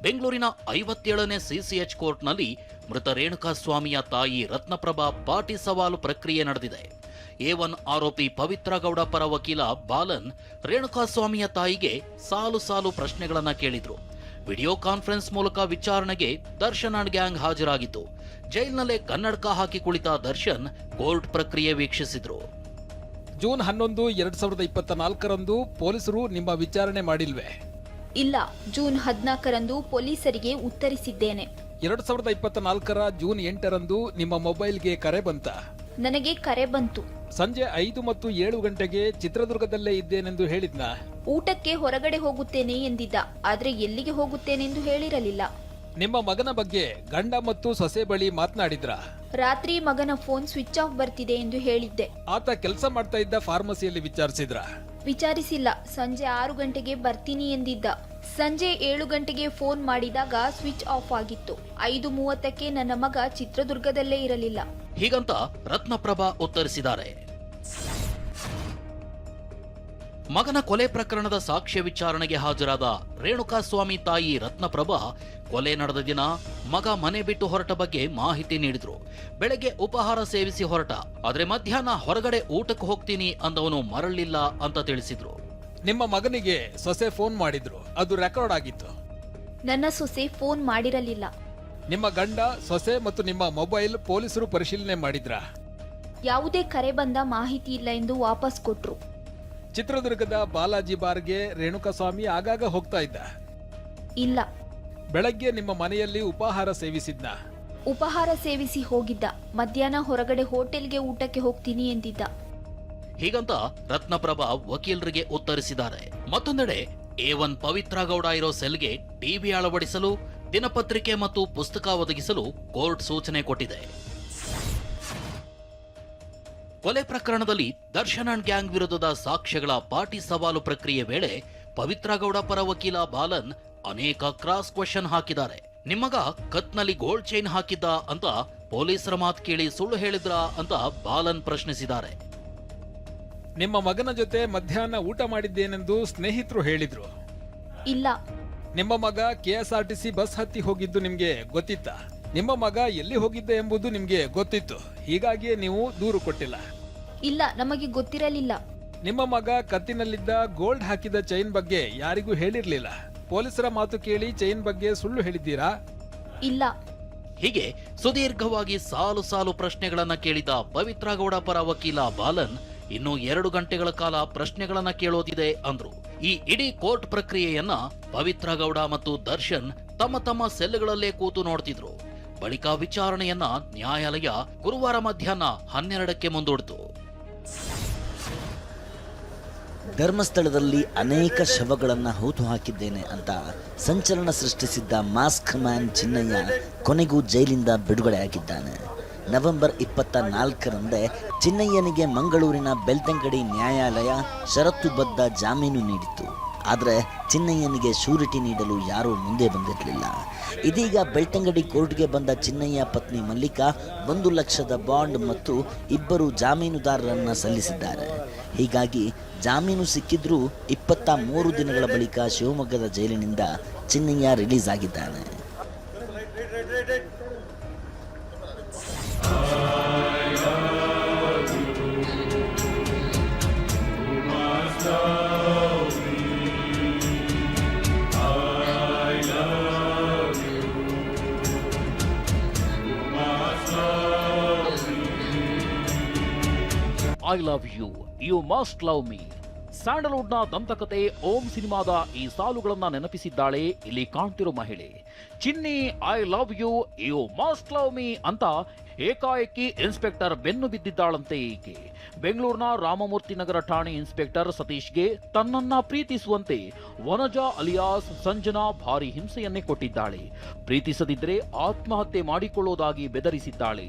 ಬೆಂಗಳೂರಿನ 57ನೇ ಸಿಸಿಎಚ್ ಕೋರ್ಟ್ನಲ್ಲಿ ಮೃತ ರೇಣುಕಾಸ್ವಾಮಿಯ ತಾಯಿ ರತ್ನಪ್ರಭಾ ಪಾಟಿ ಸವಾಲು ಪ್ರಕ್ರಿಯೆ ನಡೆದಿದೆ. A1 ಆರೋಪಿ ಪವಿತ್ರ ಗೌಡ ಪರ ವಕೀಲ ಬಾಲನ್ ರೇಣುಕಾಸ್ವಾಮಿಯ ತಾಯಿಗೆ ಸಾಲು ಸಾಲು ಪ್ರಶ್ನೆಗಳನ್ನ ಕೇಳಿದ್ರು. ವಿಡಿಯೋ ಕಾನ್ಫರೆನ್ಸ್ ಮೂಲಕ ವಿಚಾರಣೆಗೆ ದರ್ಶನ್ ಅಂಡ್ ಗ್ಯಾಂಗ್ ಹಾಜರಾಗಿತ್ತು. ಜೈಲಿನಲ್ಲೇ ಕನ್ನಡಕ ಹಾಕಿ ಕುಳಿತ ದರ್ಶನ್ ಕೋರ್ಟ್ ಪ್ರಕ್ರಿಯೆ ವೀಕ್ಷಿಸಿದ್ರು. ಜೂನ್ 11, 2024ರಂದು ಪೊಲೀಸರು ನಿಮ್ಮ ವಿಚಾರಣೆ ಮಾಡಿಲ್ವೇ? ಇಲ್ಲ, ಜೂನ್ 14ರಂದು ಪೊಲೀಸರಿಗೆ ಉತ್ತರಿಸಿದ್ದೇನೆ. 2024ರ ಜೂನ್ 8ರಂದು ನಿಮ್ಮ ಮೊಬೈಲ್ಗೆ ಕರೆ ಬಂತ? ನನಗೆ ಕರೆ ಬಂತು. ಸಂಜೆ 5 ಮತ್ತು 7 ಗಂಟೆಗೆ ಚಿತ್ರದುರ್ಗದಲ್ಲೇ ಇದ್ದೇನೆಂದು ಹೇಳಿದ್ನ? ಊಟಕ್ಕೆ ಹೊರಗಡೆ ಹೋಗುತ್ತೇನೆ ಎಂದಿದ್ದ, ಆದ್ರೆ ಎಲ್ಲಿಗೆ ಹೋಗುತ್ತೇನೆಂದು ಹೇಳಿರಲಿಲ್ಲ. ನಿಮ್ಮ ಮಗನ ಬಗ್ಗೆ ಗಂಡ ಮತ್ತು ಸೊಸೆ ಬಳಿ ಮಾತನಾಡಿದ್ರ? ರಾತ್ರಿ ಮಗನ ಫೋನ್ ಸ್ವಿಚ್ ಆಫ್ ಬರ್ತಿದೆ ಎಂದು ಹೇಳಿದ್ದೆ. ಆತ ಕೆಲಸ ಮಾಡ್ತಾ ಇದ್ದ ಫಾರ್ಮಸಿಯಲ್ಲಿ ವಿಚಾರಿಸಿದ್ರ? ವಿಚಾರಿಸಿಲ್ಲ. ಸಂಜೆ 6 ಗಂಟೆಗೆ ಬರ್ತೀನಿ ಎಂದಿದ್ದ. ಸಂಜೆ 7 ಗಂಟೆಗೆ ಫೋನ್ ಮಾಡಿದಾಗ ಸ್ವಿಚ್ ಆಫ್ ಆಗಿತ್ತು. 5:30ಕ್ಕೆ ನನ್ನ ಮಗ ಚಿತ್ರದುರ್ಗದಲ್ಲೇ ಇರಲಿಲ್ಲ. ಹೀಗಂತ ರತ್ನಪ್ರಭಾ ಉತ್ತರಿಸಿದ್ದಾರೆ. ಮಗನ ಕೊಲೆ ಪ್ರಕರಣದ ಸಾಕ್ಷ್ಯ ವಿಚಾರಣೆಗೆ ಹಾಜರಾದ ರೇಣುಕಾಸ್ವಾಮಿ ತಾಯಿ ರತ್ನಪ್ರಭಾ ಕೊಲೆ ನಡೆದ ದಿನ ಮಗ ಮನೆ ಬಿಟ್ಟು ಹೊರಟ ಬಗ್ಗೆ ಮಾಹಿತಿ ನೀಡಿದ್ರು. ಬೆಳಗ್ಗೆ ಉಪಹಾರ ಸೇವಿಸಿ ಹೊರಟ, ಆದ್ರೆ ಮಧ್ಯಾಹ್ನ ಹೊರಗಡೆ ಊಟಕ್ಕೆ ಹೋಗ್ತೀನಿ ಅಂದವನು ಮರಳಿಲ್ಲ ಅಂತ ತಿಳಿಸಿದ್ರು. ನಿಮ್ಮ ಮಗನಿಗೆ ಸೊಸೆ ಫೋನ್ ಮಾಡಿದ್ರು, ಅದು ರೆಕಾರ್ಡ್ ಆಗಿತ್ತು. ನನ್ನ ಸೊಸೆ ಫೋನ್ ಮಾಡಿರಲಿಲ್ಲ. ನಿಮ್ಮ ಗಂಡ, ಸೊಸೆ ಮತ್ತು ನಿಮ್ಮ ಮೊಬೈಲ್ ಪೊಲೀಸರು ಪರಿಶೀಲನೆ ಮಾಡಿದ್ರ? ಯಾವುದೇ ಕರೆ ಬಂದ ಮಾಹಿತಿ ಇಲ್ಲ ಎಂದು ವಾಪಸ್ ಕೊಟ್ರು. ಚಿತ್ರದುರ್ಗದ ಬಾಲಾಜಿ ಬಾರ್ಗೆ ರೇಣುಕಾಸ್ವಾಮಿ ಆಗಾಗ ಹೋಗ್ತಾ ಇದ್ದ? ಇಲ್ಲ. ಬೆಳಗ್ಗೆ ನಿಮ್ಮ ಮನೆಯಲ್ಲಿ ಉಪಹಾರ ಸೇವಿಸಿದ್ನ? ಉಪಹಾರ ಸೇವಿಸಿ ಹೋಗಿದ್ದ. ಮಧ್ಯಾಹ್ನ ಹೊರಗಡೆ ಹೋಟೆಲ್ಗೆ ಊಟಕ್ಕೆ ಹೋಗ್ತೀನಿ ಎಂದಿದ್ದ. ಹೀಗಂತ ರತ್ನಪ್ರಭಾ ವಕೀಲರಿಗೆ ಉತ್ತರಿಸಿದ್ದಾರೆ. ಮತ್ತೊಂದೆಡೆ A1 ಪವಿತ್ರ ಗೌಡ ಇರೋ ಸೆಲ್ಗೆ ಟಿವಿ ಅಳವಡಿಸಲು, ದಿನಪತ್ರಿಕೆ ಮತ್ತು ಪುಸ್ತಕ ಒದಗಿಸಲು ಕೋರ್ಟ್ ಸೂಚನೆ ಕೊಟ್ಟಿದೆ. ಕೊಲೆ ಪ್ರಕರಣದಲ್ಲಿ ದರ್ಶನ್ ಅಂಡ್ ಗ್ಯಾಂಗ್ ವಿರುದ್ಧದ ಸಾಕ್ಷ್ಯಗಳ ಪಾಟಿ ಸವಾಲು ಪ್ರಕ್ರಿಯೆ ವೇಳೆ ಪವಿತ್ರ ಗೌಡ ಪರ ವಕೀಲ ಬಾಲನ್ ಅನೇಕ ಕ್ರಾಸ್ ಕ್ವೆಶ್ಚನ್ ಹಾಕಿದ್ದಾರೆ. ನಿಮ್ಮಗ ಕತ್ನಲ್ಲಿ ಗೋಲ್ಡ್ ಚೈನ್ ಹಾಕಿದ್ದ ಅಂತ ಪೊಲೀಸರ ಮಾತು ಕೇಳಿ ಸುಳ್ಳು ಹೇಳಿದ್ರಾ ಅಂತ ಬಾಲನ್ ಪ್ರಶ್ನಿಸಿದ್ದಾರೆ. ನಿಮ್ಮ ಮಗನ ಜೊತೆ ಮಧ್ಯಾಹ್ನ ಊಟ ಮಾಡಿದ್ದೇನೆಂದು ಸ್ನೇಹಿತರು ಹೇಳಿದ್ರು? ಇಲ್ಲ. ನಿಮ್ಮ ಮಗ KSRTC ಬಸ್ ಹತ್ತಿ ಹೋಗಿದ್ದು ನಿಮ್ಗೆ ಗೊತ್ತಿತ್ತ? ನಿಮ್ಮ ಮಗ ಎಲ್ಲಿ ಹೋಗಿದ್ದ ಎಂಬುದು ನಿಮ್ಗೆ ಗೊತ್ತಿತ್ತು, ಹೀಗಾಗಿಯೇ ನೀವು ದೂರು ಕೊಟ್ಟಿಲ್ಲ? ಇಲ್ಲ, ನಮಗೆ ಗೊತ್ತಿರಲಿಲ್ಲ. ನಿಮ್ಮ ಮಗ ಕತ್ತಿನಲ್ಲಿದ್ದ ಗೋಲ್ಡ್ ಹಾಕಿದ ಚೈನ್ ಬಗ್ಗೆ ಯಾರಿಗೂ ಹೇಳಿರ್ಲಿಲ್ಲ. ಪೊಲೀಸರ ಮಾತು ಕೇಳಿ ಚೈನ್ ಬಗ್ಗೆ ಸುಳ್ಳು ಹೇಳಿದ್ದೀರಾ? ಇಲ್ಲ. ಹೀಗೆ ಸುದೀರ್ಘವಾಗಿ ಸಾಲು ಸಾಲು ಪ್ರಶ್ನೆಗಳನ್ನ ಕೇಳಿದ ಪವಿತ್ರ ಗೌಡ ಪರ ವಕೀಲ ಬಾಲನ್ ಇನ್ನು 2 ಗಂಟೆಗಳ ಕಾಲ ಪ್ರಶ್ನೆಗಳನ್ನ ಕೇಳೋದಿದೆ ಅಂದ್ರು. ಈ ಇಡೀ ಕೋರ್ಟ್ ಪ್ರಕ್ರಿಯೆಯನ್ನ ಪವಿತ್ರ ಗೌಡ ಮತ್ತು ದರ್ಶನ್ ತಮ್ಮ ತಮ್ಮ ಸೆಲ್ಗಳಲ್ಲೇ ಕೂತು ನೋಡ್ತಿದ್ರು. ಬಳಿಕ ವಿಚಾರಣೆಯನ್ನ ನ್ಯಾಯಾಲಯ ಗುರುವಾರ ಮಧ್ಯಾಹ್ನ 12ಕ್ಕೆ ಮುಂದೂಡಿತು. ಧರ್ಮಸ್ಥಳದಲ್ಲಿ ಅನೇಕ ಶವಗಳನ್ನು ಹೂತು ಹಾಕಿದ್ದೇನೆ ಅಂತ ಸಂಚಲನ ಸೃಷ್ಟಿಸಿದ್ದ ಮಾಸ್ಕ್ ಮ್ಯಾನ್ ಚಿನ್ನಯ್ಯ ಕೊನೆಗೂ ಜೈಲಿಂದ ಬಿಡುಗಡೆಯಾಗಿದ್ದಾನೆ. ನವೆಂಬರ್ 24ರಂದೇ ಚಿನ್ನಯ್ಯನಿಗೆ ಮಂಗಳೂರಿನ ಬೆಳ್ತಂಗಡಿ ನ್ಯಾಯಾಲಯ ಷರತ್ತುಬದ್ಧ ಜಾಮೀನು ನೀಡಿತ್ತು. ಆದರೆ ಚಿನ್ನಯ್ಯನಿಗೆ ಶ್ಯೂರಿಟಿ ನೀಡಲು ಯಾರೂ ಮುಂದೆ ಬಂದಿರಲಿಲ್ಲ. ಇದೀಗ ಬೆಳ್ತಂಗಡಿ ಕೋರ್ಟ್ಗೆ ಬಂದ ಚಿನ್ನಯ್ಯ ಪತ್ನಿ ಮಲ್ಲಿಕಾ 1 ಲಕ್ಷದ ಬಾಂಡ್ ಮತ್ತು 2 ಜಾಮೀನುದಾರರನ್ನು ಸಲ್ಲಿಸಿದ್ದಾರೆ. ಹೀಗಾಗಿ ಜಾಮೀನು ಸಿಕ್ಕಿದ್ರೂ 23 ದಿನಗಳ ಬಳಿಕ ಶಿವಮೊಗ್ಗದ ಜೈಲಿನಿಂದ ಚಿನ್ನಯ್ಯ ರಿಲೀಸ್ ಆಗಿದ್ದಾನೆ. I love you, you must love me. ಸ್ಯಾಂಡಲ್ವುಡ್ನ ದಂತಕತೆ ಓಂ ಸಿನಿಮಾದ ಈ ಸಾಲುಗಳನ್ನ ನೆನಪಿಸಿದ್ದಾಳೆ ಇಲ್ಲಿ ಕಾಣ್ತಿರೋ ಮಹಿಳೆ. Chinni, I love you, you must love me ಅಂತ ಏಕಾಏಕಿ ಇನ್ಸ್ಪೆಕ್ಟರ್ ಬೆನ್ನು ಬಿದ್ದಿದ್ದಾಳಂತೆ ಈಕೆ. ಬೆಂಗಳೂರಿನ ರಾಮಮೂರ್ತಿ ನಗರ ಠಾಣೆ ಇನ್ಸ್ಪೆಕ್ಟರ್ ಸತೀಶ್ಗೆ ತನ್ನನ್ನ ಪ್ರೀತಿಸುವಂತೆ ವನಜಾ ಅಲಿಯಾಸ್ ಸಂಜನಾ ಭಾರಿ ಹಿಂಸೆಯನ್ನೇ ಕೊಟ್ಟಿದ್ದಾಳೆ. ಪ್ರೀತಿಸದಿದ್ರೆ ಆತ್ಮಹತ್ಯೆ ಮಾಡಿಕೊಳ್ಳೋದಾಗಿ ಬೆದರಿಸಿದ್ದಾಳೆ.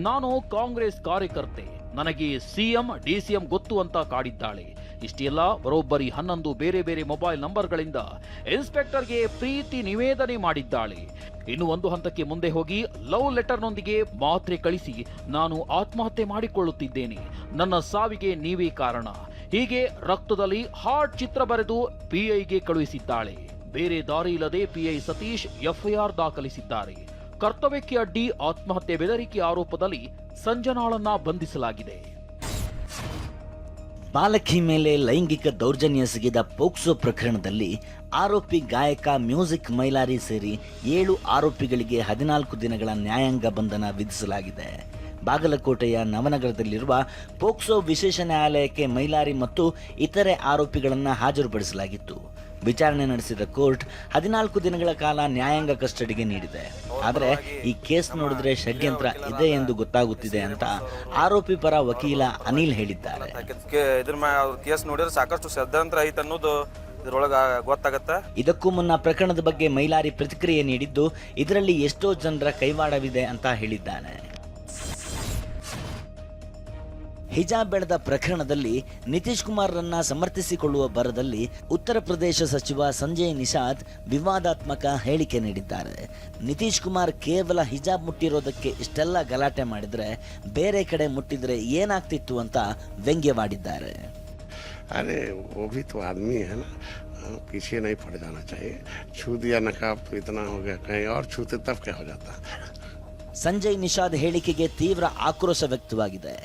ನಾನು ಕಾಂಗ್ರೆಸ್ ಕಾರ್ಯಕರ್ತೆ, ನನಗೆ ಸಿಎಂ ಡಿಸಿಎಂ ಗೊತ್ತು ಅಂತ ಕಾಡಿದ್ದಾಳೆ. ಇಷ್ಟೆಲ್ಲ ಬರೋಬ್ಬರಿ 11 ಬೇರೆ ಬೇರೆ ಮೊಬೈಲ್ ನಂಬರ್ಗಳಿಂದ ಇನ್ಸ್ಪೆಕ್ಟರ್ಗೆ ಪ್ರೀತಿ ನಿವೇದನೆ ಮಾಡಿದ್ದಾಳೆ. ಇನ್ನು ಒಂದು ಹಂತಕ್ಕೆ ಮುಂದೆ ಹೋಗಿ ಲವ್ ಲೆಟರ್ನೊಂದಿಗೆ ಮಾತ್ರೆ ಕಳಿಸಿ ನಾನು ಆತ್ಮಹತ್ಯೆ ಮಾಡಿಕೊಳ್ಳುತ್ತಿದ್ದೇನೆ, ನನ್ನ ಸಾವಿಗೆ ನೀವೇ ಕಾರಣ, ಹೀಗೆ ರಕ್ತದಲ್ಲಿ ಹಾರ್ಟ್ ಚಿತ್ರ ಬರೆದು ಪಿಐಗೆ ಕಳುಹಿಸಿದ್ದಾಳೆ. ಬೇರೆ ದಾರಿ ಇಲ್ಲದೆ ಪಿಐ ಸತೀಶ್ ಎಫ್ಐಆರ್ ದಾಖಲಿಸಿದ್ದಾರೆ. ಕರ್ತವ್ಯಕ್ಕೆ ಅಡ್ಡಿ ಆತ್ಮಹತ್ಯೆ ಬೆದರಿಕೆ ಆರೋಪದಲ್ಲಿ ಸಂಜನಾಳನ್ನ ಬಂಧಿಸಲಾಗಿದೆ. ಬಾಲಕಿ ಮೇಲೆ ಲೈಂಗಿಕ ದೌರ್ಜನ್ಯ ಎಸಗಿದ ಪೋಕ್ಸೋ ಪ್ರಕರಣದಲ್ಲಿ ಆರೋಪಿ ಗಾಯಕ ಮ್ಯೂಸಿಕ್ ಮೈಲಾರಿ ಸೇರಿ 7 ಆರೋಪಿಗಳಿಗೆ 14 ದಿನಗಳ ನ್ಯಾಯಾಂಗ ಬಂಧನ ವಿಧಿಸಲಾಗಿದೆ. ಬಾಗಲಕೋಟೆಯ ನವನಗರದಲ್ಲಿರುವ ಪೋಕ್ಸೋ ವಿಶೇಷ ನ್ಯಾಯಾಲಯಕ್ಕೆ ಮೈಲಾರಿ ಮತ್ತು ಇತರೆ ಆರೋಪಿಗಳನ್ನು ಹಾಜರುಪಡಿಸಲಾಗಿತ್ತು. ವಿಚಾರಣೆ ನಡೆಸಿದ ಕೋರ್ಟ್ 14 ದಿನಗಳ ಕಾಲ ನ್ಯಾಯಾಂಗ ಕಸ್ಟಡಿಗೆ ನೀಡಿದೆ. ಆದರೆ ಈ ಕೇಸ್ ನೋಡಿದ್ರೆ ಷಡ್ಯಂತ್ರ ಇದೆ ಎಂದು ಗೊತ್ತಾಗುತ್ತಿದೆ ಅಂತ ಆರೋಪಿ ಪರ ವಕೀಲ ಅನಿಲ್ ಹೇಳಿದ್ದಾರೆ. ಕೇಸ್ ನೋಡಿದ್ರೆ ಸಾಕಷ್ಟು ಷಡ್ಯಂತ್ರ ಐತೆ ಅನ್ನೋದು ಇದರೊಳಗೆ ಗೊತ್ತಾಗತ್ತೆ. ಇದಕ್ಕೂ ಮುನ್ನ ಪ್ರಕರಣದ ಬಗ್ಗೆ ಮೈಲಾರಿ ಪ್ರತಿಕ್ರಿಯೆ ನೀಡಿದ್ದು, ಇದರಲ್ಲಿ ಎಷ್ಟೋ ಜನರ ಕೈವಾಡವಿದೆ ಅಂತ ಹೇಳಿದ್ದಾನೆ. ಹಿಜಾಬ್ ಬೆಳೆದ ಪ್ರಕರಣದಲ್ಲಿ ನಿತೀಶ್ ಕುಮಾರ್ರನ್ನ ಸಮರ್ಥಿಸಿಕೊಳ್ಳುವ ಭರದಲ್ಲಿ ಉತ್ತರ ಪ್ರದೇಶ ಸಚಿವ ಸಂಜಯ್ ನಿಷಾದ್ ವಿವಾದಾತ್ಮಕ ಹೇಳಿಕೆ ನೀಡಿದ್ದಾರೆ. ನಿತೀಶ್ ಕುಮಾರ್ ಕೇವಲ ಹಿಜಾಬ್ ಮುಟ್ಟಿರೋದಕ್ಕೆ ಇಷ್ಟೆಲ್ಲ ಗಲಾಟೆ ಮಾಡಿದ್ರೆ ಬೇರೆ ಕಡೆ ಮುಟ್ಟಿದ್ರೆ ಏನಾಗ್ತಿತ್ತು ಅಂತ ವ್ಯಂಗ್ಯವಾಡಿದ್ದಾರೆ. अरे वो भी तो आदमी है ना, पीछे नहीं पड़ जाना चाहिए. छू दिया नकाब तो इतना हो गया, कहीं और छूते तब क्या हो जाता. ಸಂಜಯ್ ನಿಷಾದ್ ಹೇಳಿಕೆಗೆ ತೀವ್ರ ಆಕ್ರೋಶ ವ್ಯಕ್ತವಾಗಿದೆ.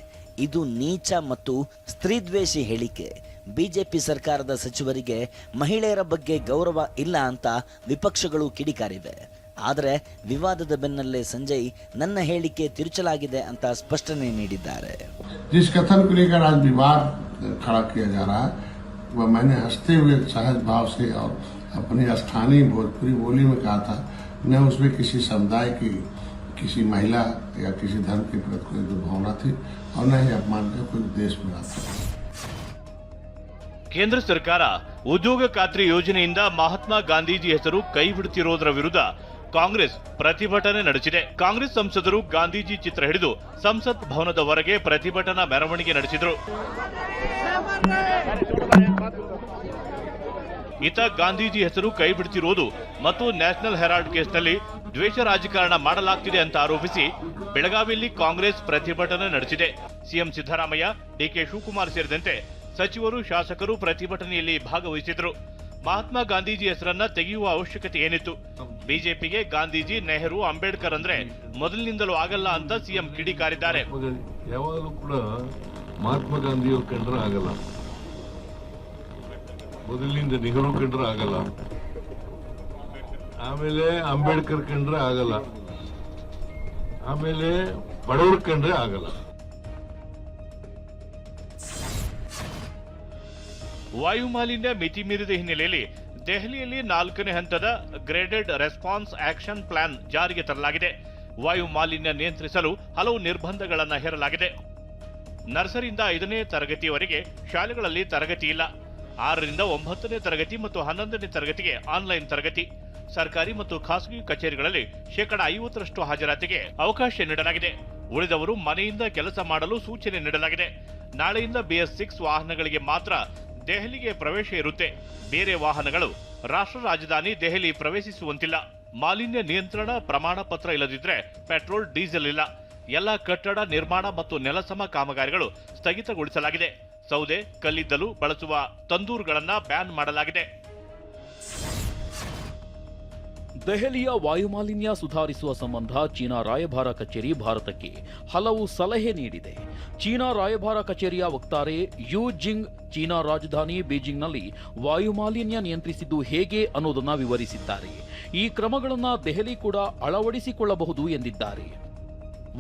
ಇದು ನೀಚ ಮತ್ತು ಸ್ತ್ರೀದ್ವೇಷಿ ಹೇಳಿಕೆ. ಬಿಜೆಪಿ ಸರ್ಕಾರದ ಸಚಿವರಿಗೆ ಮಹಿಳೆಯರ ಬಗ್ಗೆ ಗೌರವ ಇಲ್ಲ ಅಂತ ವಿಪಕ್ಷಗಳು ಕಿಡಿಕಾರಿವೆ. ಆದರೆ ವಿವಾದದ ಬೆನ್ನಲ್ಲೇ ಸಂಜಯ್ ನನ್ನ ಹೇಳಿಕೆ ತಿರುಚಲಾಗಿದೆ ಅಂತ ಸ್ಪಷ್ಟನೆ ನೀಡಿದ್ದಾರೆ. जिस कथन को लेकर आज विवाद खड़ा किया जा रहा है वह मैंने हंसते हुए सहज भाव से और अपनी स्थानीय भोजपुरी बोली में कहा था. न उसमें किसी समुदाय की, किसी महिला या किसी धर्म के प्रति कोई दुर्भावना थी और न ही अपमान का कोई उद्देश्य मिला था. ಕೇಂದ್ರ ಸರ್ಕಾರ ಉದ್ಯೋಗ ಖಾತ್ರಿ ಯೋಜನೆಯಿಂದ ಮಹಾತ್ಮ ಗಾಂಧೀಜಿ ಹೆಸರು ಕೈಬಿಡುತ್ತಿರುವುದರ ವಿರುದ್ಧ ಕಾಂಗ್ರೆಸ್ ಪ್ರತಿಭಟನೆ ನಡೆಸಿದೆ. ಕಾಂಗ್ರೆಸ್ ಸಂಸದರು ಗಾಂಧೀಜಿ ಚಿತ್ರ ಹಿಡಿದು ಸಂಸತ್ ಭವನದ ಹೊರಗೆ ಪ್ರತಿಭಟನಾ ಮೆರವಣಿಗೆ ನಡೆಸಿದರು. ಈತ ಗಾಂಧೀಜಿ ಹೆಸರು ಕೈಬಿಡುತ್ತಿರುವುದು ಮತ್ತು ನ್ಯಾಷನಲ್ ಹೆರಾಲ್ಡ್ ಕೇಸ್ನಲ್ಲಿ ದ್ವೇಷ ರಾಜಕಾರಣ ಮಾಡಲಾಗ್ತಿದೆ ಅಂತ ಆರೋಪಿಸಿ ಬೆಳಗಾವಿಯಲ್ಲಿ ಕಾಂಗ್ರೆಸ್ ಪ್ರತಿಭಟನೆ ನಡೆಸಿದೆ. ಸಿಎಂ ಸಿದ್ದರಾಮಯ್ಯ, ಡಿಕೆ ಶಿವಕುಮಾರ್ ಸೇರಿದಂತೆ ಸಚಿವರು, ಶಾಸಕರು ಪ್ರತಿಭಟನೆಯಲ್ಲಿ ಭಾಗವಹಿಸಿದರು. ಮಹಾತ್ಮ ಗಾಂಧೀಜಿ ಹೆಸರನ್ನ ತೆಗೆಯುವ ಅವಶ್ಯಕತೆ ಏನಿತ್ತು? ಬಿಜೆಪಿಗೆ ಗಾಂಧೀಜಿ, ನೆಹರು, ಅಂಬೇಡ್ಕರ್ ಅಂದ್ರೆ ಮೊದಲಿನಿಂದಲೂ ಆಗಲ್ಲ ಅಂತ ಸಿಎಂ ಕಿಡಿಕಾರಿದ್ದಾರೆ. ಯಾವಾಗಲೂ ಕೂಡ ಮಹಾತ್ಮ ಗಾಂಧಿಯವ್ರು ಕಂಡ್ರೆ ಆಗಲ್ಲ, ಮೊದಲಿನಿಂದ ನೆಹರು ಕಂಡ್ರೆ ಆಗಲ್ಲ, ಆಮೇಲೆ ಅಂಬೇಡ್ಕರ್ ಕಂಡ್ರೆ ಆಗಲ್ಲ, ಆಮೇಲೆ ಬಡವರು ಕಂಡ್ರೆ ಆಗಲ್ಲ. ವಾಯು ಮಾಲಿನ್ಯ ಮಿತಿ ಮೀರಿದ ಹಿನ್ನೆಲೆಯಲ್ಲಿ ದೆಹಲಿಯಲ್ಲಿ 4ನೇ ಹಂತದ ಗ್ರೇಡೆಡ್ ರೆಸ್ಪಾನ್ಸ್ ಆಕ್ಷನ್ ಪ್ಲಾನ್ ಜಾರಿಗೆ ತರಲಾಗಿದೆ. ವಾಯು ಮಾಲಿನ್ಯ ನಿಯಂತ್ರಿಸಲು ಹಲವು ನಿರ್ಬಂಧಗಳನ್ನು ಹೇರಲಾಗಿದೆ. ನರ್ಸರಿಯಿಂದ 5ನೇ ತರಗತಿಯವರೆಗೆ ಶಾಲೆಗಳಲ್ಲಿ ತರಗತಿ ಇಲ್ಲ. 6ರಿಂದ 9ನೇ ತರಗತಿ ಮತ್ತು 11ನೇ ತರಗತಿಗೆ ಆನ್ಲೈನ್ ತರಗತಿ. ಸರ್ಕಾರಿ ಮತ್ತು ಖಾಸಗಿ ಕಚೇರಿಗಳಲ್ಲಿ 50% ಹಾಜರಾತಿಗೆ ಅವಕಾಶ ನೀಡಲಾಗಿದೆ. ಉಳಿದವರು ಮನೆಯಿಂದ ಕೆಲಸ ಮಾಡಲು ಸೂಚನೆ ನೀಡಲಾಗಿದೆ. ನಾಳೆಯಿಂದ BS6 ವಾಹನಗಳಿಗೆ ಮಾತ್ರ ದೆಹಲಿಗೆ ಪ್ರವೇಶ ಇರುತ್ತೆ. ಬೇರೆ ವಾಹನಗಳು ರಾಷ್ಟ್ರ ರಾಜಧಾನಿ ದೆಹಲಿ ಪ್ರವೇಶಿಸುವಂತಿಲ್ಲ. ಮಾಲಿನ್ಯ ನಿಯಂತ್ರಣ ಪ್ರಮಾಣ ಪತ್ರ ಇಲ್ಲದಿದ್ರೆ ಪೆಟ್ರೋಲ್, ಡೀಸೆಲ್ ಇಲ್ಲ. ಎಲ್ಲ ಕಟ್ಟಡ ನಿರ್ಮಾಣ ಮತ್ತು ನೆಲಸಮ ಕಾಮಗಾರಿಗಳು ಸ್ಥಗಿತಗೊಳಿಸಲಾಗಿದೆ. ಸೌದೆ, ಕಲ್ಲಿದ್ದಲು ಬಳಸುವ ತಂದೂರುಗಳನ್ನ ಬ್ಯಾನ್ ಮಾಡಲಾಗಿದೆ. ದೆಹಲಿಯ ವಾಯುಮಾಲಿನ್ಯ ಸುಧಾರಿಸುವ ಸಂಬಂಧ ಚೀನಾ ರಾಯಭಾರ ಕಚೇರಿ ಭಾರತಕ್ಕೆ ಹಲವು ಸಲಹೆ ನೀಡಿದೆ. ಚೀನಾ ರಾಯಭಾರ ಕಚೇರಿಯ ವಕ್ತಾರೆ ಯು ಜಿಂಗ್ ಚೀನಾ ರಾಜಧಾನಿ ಬೀಜಿಂಗ್ನಲ್ಲಿ ವಾಯುಮಾಲಿನ್ಯ ನಿಯಂತ್ರಿಸಿದ್ದು ಹೇಗೆ ಅನ್ನೋದನ್ನ ವಿವರಿಸಿದ್ದಾರೆ. ಈ ಕ್ರಮಗಳನ್ನು ದೆಹಲಿ ಕೂಡ ಅಳವಡಿಸಿಕೊಳ್ಳಬಹುದು ಎಂದಿದ್ದಾರೆ.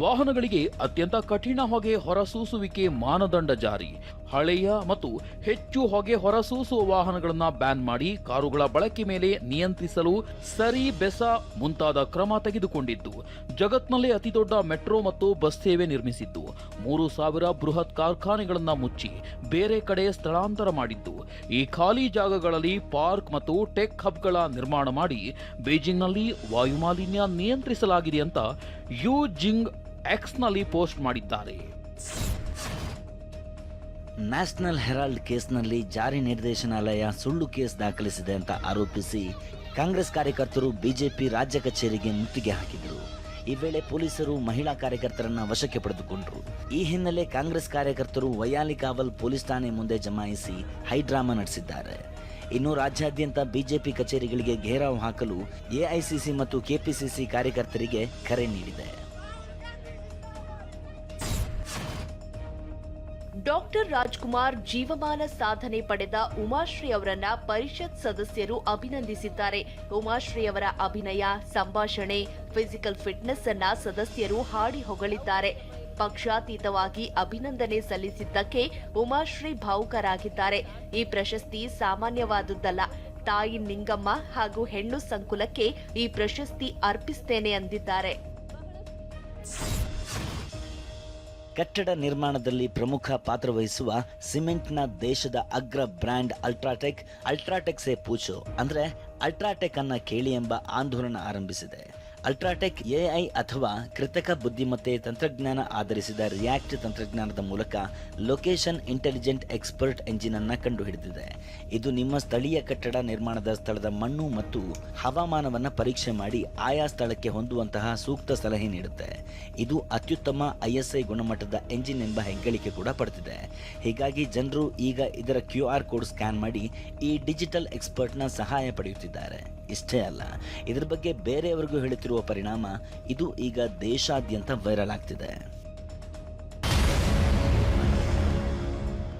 ವಾಹನಗಳಿಗೆ ಅತ್ಯಂತ ಕಠಿಣ ಹೊಗೆ ಹೊರಸೂಸುವಿಕೆ ಮಾನದಂಡ ಜಾರಿ, ಹಳೆಯ ಮತ್ತು ಹೆಚ್ಚು ಹೊಗೆ ಹೊರಸೂಸುವ ವಾಹನಗಳನ್ನು ಬ್ಯಾನ್ ಮಾಡಿ ಕಾರುಗಳ ಬಳಕೆ ಮೇಲೆ ನಿಯಂತ್ರಿಸಲು ಸರಿ, ಬೆಸ ಮುಂತಾದ ಕ್ರಮ ತೆಗೆದುಕೊಂಡಿದ್ದು, ಜಗತ್ನಲ್ಲೇ ಅತಿದೊಡ್ಡ ಮೆಟ್ರೋ ಮತ್ತು ಬಸ್ ಸೇವೆ ನಿರ್ಮಿಸಿದ್ದು, 3000 ಬೃಹತ್ ಕಾರ್ಖಾನೆಗಳನ್ನು ಮುಚ್ಚಿ ಬೇರೆ ಕಡೆ ಸ್ಥಳಾಂತರ ಮಾಡಿದ್ದು, ಈ ಖಾಲಿ ಜಾಗಗಳಲ್ಲಿ ಪಾರ್ಕ್ ಮತ್ತು ಟೆಕ್ ಹಬ್ಗಳ ನಿರ್ಮಾಣ ಮಾಡಿ ಬೀಜಿಂಗ್ನಲ್ಲಿ ವಾಯುಮಾಲಿನ್ಯ ನಿಯಂತ್ರಿಸಲಾಗಿದೆ ಅಂತ ಯು ಜಿಂಗ್ ಎಕ್ಸ್ನಲ್ಲಿ ಪೋಸ್ಟ್ ಮಾಡಿದ್ದಾರೆ. ನ್ಯಾಷನಲ್ ಹೆರಾಲ್ಡ್ ಕೇಸ್ನಲ್ಲಿ ಜಾರಿ ನಿರ್ದೇಶನಾಲಯ ಸುಳ್ಳು ಕೇಸ್ ದಾಖಲಿಸಿದೆ ಅಂತ ಆರೋಪಿಸಿ ಕಾಂಗ್ರೆಸ್ ಕಾರ್ಯಕರ್ತರು ಬಿಜೆಪಿ ರಾಜ್ಯ ಕಚೇರಿಗೆ ಮುತ್ತಿಗೆ ಹಾಕಿದರು. ಈ ವೇಳೆ ಪೊಲೀಸರು ಮಹಿಳಾ ಕಾರ್ಯಕರ್ತರನ್ನ ವಶಕ್ಕೆ ಪಡೆದುಕೊಂಡರು. ಈ ಹಿನ್ನೆಲೆ ಕಾಂಗ್ರೆಸ್ ಕಾರ್ಯಕರ್ತರು ವೈಯಾಲಿಕಾವಲ್ ಪೊಲೀಸ್ ಠಾಣೆ ಮುಂದೆ ಜಮಾಯಿಸಿ ಹೈಡ್ರಾಮಾ ನಡೆಸಿದ್ದಾರೆ. ಇನ್ನು ರಾಜ್ಯಾದ್ಯಂತ ಬಿಜೆಪಿ ಕಚೇರಿಗಳಿಗೆ ಘೇರಾವ್ ಹಾಕಲು ಎಐಸಿಸಿ ಮತ್ತು ಕೆಪಿಸಿಸಿ ಕಾರ್ಯಕರ್ತರಿಗೆ ಕರೆ ನೀಡಿದೆ. ಡಾಕ್ಟರ್ ರಾಜ್ಕುಮಾರ್ ಜೀವಮಾನ ಸಾಧನೆ ಪಡೆದ ಉಮಾಶ್ರೀ ಅವರನ್ನ ಪರಿಷತ್ ಸದಸ್ಯರು ಅಭಿನಂದಿಸಿದ್ದಾರೆ. ಉಮಾಶ್ರೀ ಅವರ ಅಭಿನಯ, ಸಂಭಾಷಣೆ, ಫಿಸಿಕಲ್ ಫಿಟ್ನೆಸ್ ಅನ್ನ ಸದಸ್ಯರು ಹಾಡಿ ಹೊಗಳಿದ್ದಾರೆ. ಪಕ್ಷಾತೀತವಾಗಿ ಅಭಿನಂದನೆ ಸಲ್ಲಿಸಿದ್ದಕ್ಕೆ ಉಮಾಶ್ರೀ ಭಾವುಕರಾಗಿದ್ದಾರೆ. ಈ ಪ್ರಶಸ್ತಿ ಸಾಮಾನ್ಯವಾದುದಲ್ಲ. ತಾಯಿ ನಿಂಗಮ್ಮ ಹಾಗೂ ಹೆಣ್ಣು ಸಂಕುಲಕ್ಕೆ ಈ ಪ್ರಶಸ್ತಿ ಅರ್ಪಿಸುತ್ತೇನೆ ಎಂದಿದ್ದಾರೆ. ಕಟ್ಟಡ ನಿರ್ಮಾಣದಲ್ಲಿ ಪ್ರಮುಖ ಪಾತ್ರ ವಹಿಸುವ ಸಿಮೆಂಟ್ನ ದೇಶದ ಅಗ್ರ ಬ್ರ್ಯಾಂಡ್ ಅಲ್ಟ್ರಾಟೆಕ್ ಸೇ ಪೂಚೋ ಅಂದ್ರೆ ಅಲ್ಟ್ರಾಟೆಕ್ ಅನ್ನ ಕೇಳಿ ಎಂಬ ಆಂದೋಲನ ಆರಂಭಿಸಿದೆ. ಅಲ್ಟ್ರಾಟೆಕ್ ಎಐ ಅಥವಾ ಕೃತಕ ಬುದ್ಧಿಮತ್ತೆ ತಂತ್ರಜ್ಞಾನ ಆಧರಿಸಿದ ರಿಯಾಕ್ಟ್ ತಂತ್ರಜ್ಞಾನದ ಮೂಲಕ ಲೊಕೇಶನ್ ಇಂಟೆಲಿಜೆಂಟ್ ಎಕ್ಸ್ಪರ್ಟ್ ಎಂಜಿನ್ ಅನ್ನ ಕಂಡುಹಿಡಿದಿದೆ. ಇದು ನಿಮ್ಮ ಸ್ಥಳೀಯ ಕಟ್ಟಡ ನಿರ್ಮಾಣದ ಸ್ಥಳದ ಮಣ್ಣು ಮತ್ತು ಹವಾಮಾನವನ್ನು ಪರೀಕ್ಷೆ ಮಾಡಿ ಆಯಾ ಸ್ಥಳಕ್ಕೆ ಹೊಂದುವಂತಹ ಸೂಕ್ತ ಸಲಹೆ ನೀಡುತ್ತೆ. ಇದು ಅತ್ಯುತ್ತಮ ISI ಗುಣಮಟ್ಟದ ಎಂಜಿನ್ ಎಂಬ ಹೆಗ್ಗಳಿಕೆ ಕೂಡ ಪಡೆದಿದೆ. ಹೀಗಾಗಿ ಜನರು ಈಗ ಇದರ QR ಕೋಡ್ ಸ್ಕ್ಯಾನ್ ಮಾಡಿ ಈ ಡಿಜಿಟಲ್ ಎಕ್ಸ್ಪರ್ಟ್ನ ಸಹಾಯ ಪಡೆಯುತ್ತಿದ್ದಾರೆ. ಇಷ್ಟೇ ಅಲ್ಲ, ಇದರ ಬಗ್ಗೆ ಬೇರೆಯವರಿಗೂ ಹೇಳುತ್ತಿರುವ ಪರಿಣಾಮ ಇದು ಈಗ ದೇಶಾದ್ಯಂತ ವೈರಲ್ ಆಗ್ತಿದೆ.